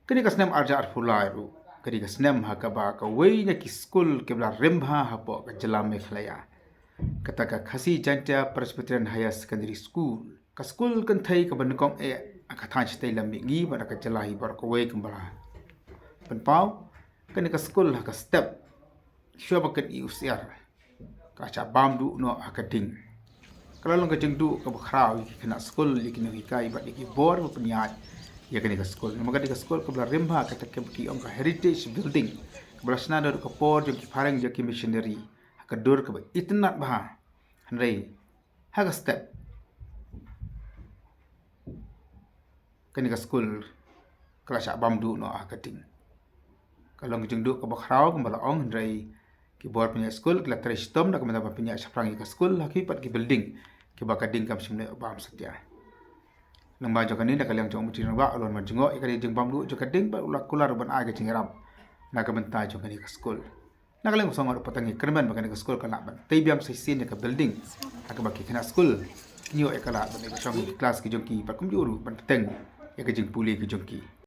Kani kasnem arjar fulairu. Kani kasnem hakaba ka wei na ki school kebla remha hapo ka jalam mekhlaya. Kata ka khasi janta Presbyterian Higher Secondary School. Ka school kan thai ka bandkong akathan chtai lambi ngi ba ka jalahi bar ka wei kambala. Penpau kani ka school ka step. Syaba kan iusiar. Ka cha bamdu no akating. Kalau long kajeng du ka bakraw kena school likin wikai ba liki bor penyat ya kani ka school nama kani ka school ka bla remba ka tak ki ong ka heritage building ka bla snada ka por jo ki farang jo ki missionary ka dur ka itna bah hanrei ha ka step kani ka school kala cha bamdu no akating kalau kajeng du ka bakraw ka bla ong hanrei ki bor punya school kala trestom na ka mata punya saprang ka school hakipat ki building ki baka dingkam simne bam satya nang ba jo kanin da kalyang jong mutin ba alon man jingo ikari jing bam lu jo kading ba ulak kular ban age jingiram na ka benta jo kani ka school na kalyang song ro patangi kerman ba kani ka school kana ban tei biam sai sin ka building aka ba ki kana school nyo ekala ban ka song class ki jong ki pa kum juru ban teng ya ka jing puli ki jong ki